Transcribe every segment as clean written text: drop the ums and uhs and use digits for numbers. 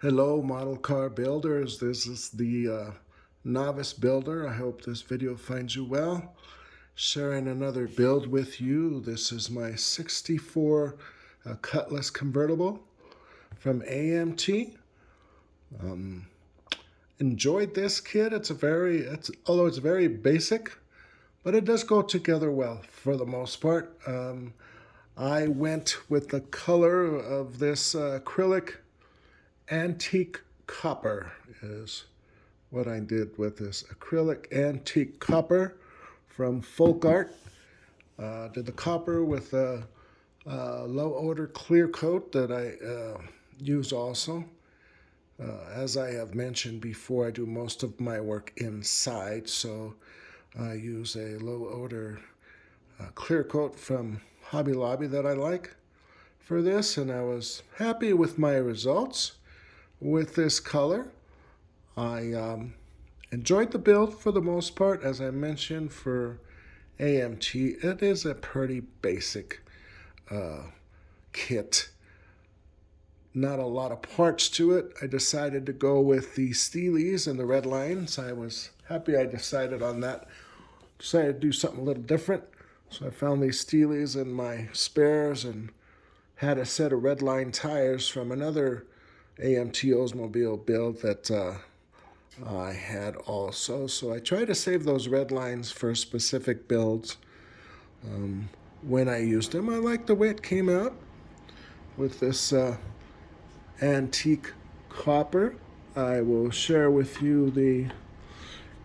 Hello, model car builders. This is the Novice builder. I hope this video finds you well. Sharing another build with you. This is my 64 Cutlass Convertible from AMT. Enjoyed this kit. Although it's very basic, but it does go together well for the most part. I went with the color of this acrylic antique copper is what I did with this acrylic antique copper from Folk Art. Did the copper with a low odor clear coat that I use also. As I have mentioned before, I do most of my work inside, so I use a low odor clear coat from Hobby Lobby that I like for this, and I was happy with my results with this color. I enjoyed the build for the most part. As I mentioned, for AMT, it is a pretty basic kit. Not a lot of parts to it. I decided to go with the Steelies and the red lines. I was happy I decided on that. Decided to do something a little different. So I found these Steelies in my spares and had a set of red line tires from another AMT Oldsmobile build that I had also. So I try to save those red lines for specific builds when I use them. I like the way it came out with this antique copper. I will share with you the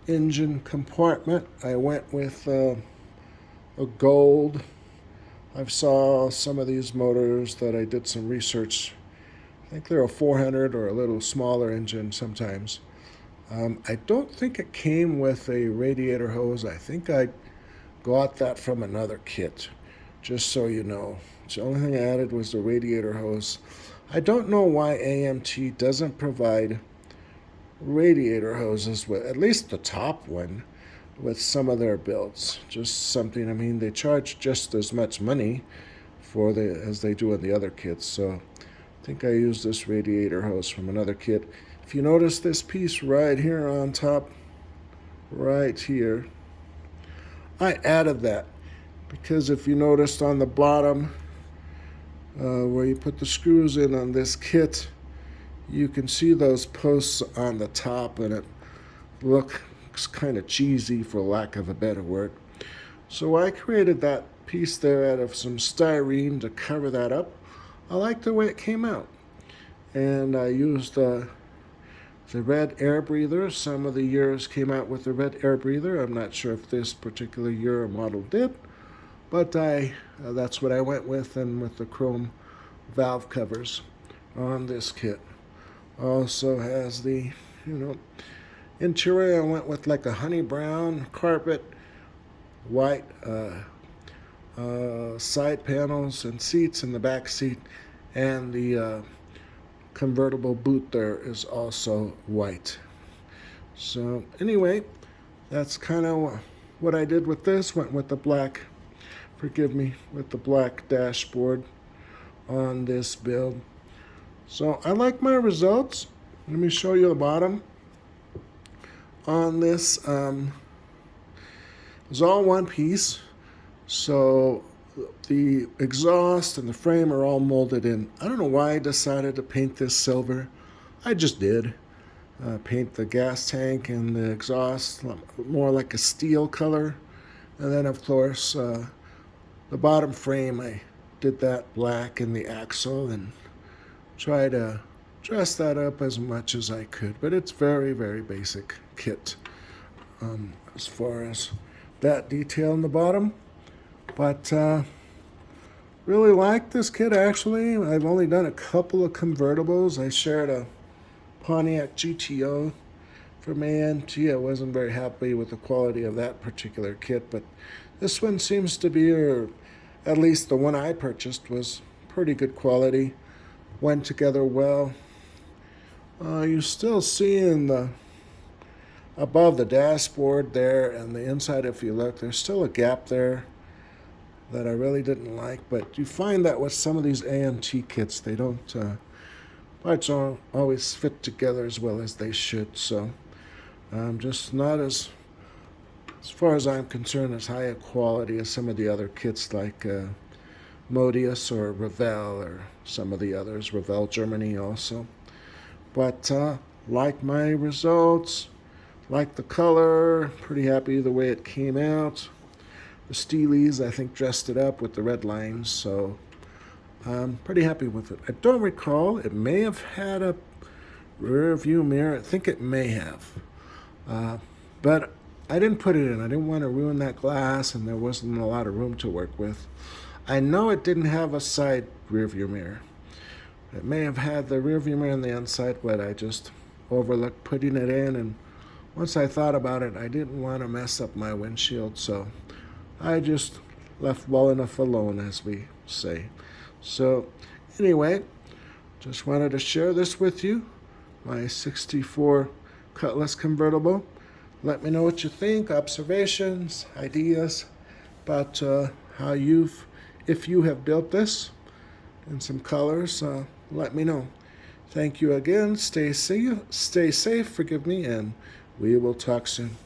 engine compartment. I went with a gold. I saw some of these motors that I did some research. I think they're a 400 or a little smaller engine sometimes. I don't think it came with a radiator hose. I think I got that from another kit, just so you know. The only thing I added was the radiator hose. I don't know why AMT doesn't provide radiator hoses, with at least the top one, with some of their builds. Just something, I mean, they charge just as much money for as they do in the other kits. So I think I used this radiator hose from another kit. If you notice this piece right here on top, right here, I added that because if you noticed on the bottom where you put the screws in on this kit, you can see those posts on the top, and it looks kind of cheesy, for lack of a better word. So I created that piece there out of some styrene to cover that up. I like the way it came out. And I used the red air breather. Some of the years came out with the red air breather. I'm not sure if this particular year or model did, but that's what I went with, and with the chrome valve covers on this kit. Also has the, interior. I went with like a honey brown carpet, white side panels and seats in the back seat, and the convertible boot there is also white. So anyway, that's kind of what I did with this. Went with the black, with the black dashboard on this build. So I like my results. Let me show you the bottom on this. It's all one piece. So the exhaust and the frame are all molded in. I don't know why I decided to paint this silver. I just did. Paint the gas tank and the exhaust more like a steel color. And then, of course, the bottom frame, I did that black, and the axle, and try to dress that up as much as I could. But it's very, very basic kit as far as that detail in the bottom. But really like this kit, actually. I've only done a couple of convertibles. I shared a Pontiac GTO from AMT. I wasn't very happy with the quality of that particular kit, but this one seems to be, or at least the one I purchased, was pretty good quality. Went together well. You still see above the dashboard there and the inside, if you look, there's still a gap there that I really didn't like. But you find that with some of these AMT kits, they don't parts don't always fit together as well as they should. So just not as far as I'm concerned, as high a quality as some of the other kits like Modius or Revell or some of the others, Revell Germany also. But like my results, like the color, pretty happy the way it came out. The Steelies, I think, dressed it up with the red lines, so I'm pretty happy with it. I don't recall, it may have had a rear view mirror. I think it may have. But I didn't put it in. I didn't want to ruin that glass, and there wasn't a lot of room to work with. I know it didn't have a side rear view mirror. It may have had the rear view mirror on the inside, but I just overlooked putting it in, and once I thought about it, I didn't want to mess up my windshield, so I just left well enough alone, as we say. So anyway, just wanted to share this with you, my 64 Cutlass Convertible. Let me know what you think, observations, ideas about how if you have built this, and some colors, let me know. Thank you again. Stay safe, and we will talk soon.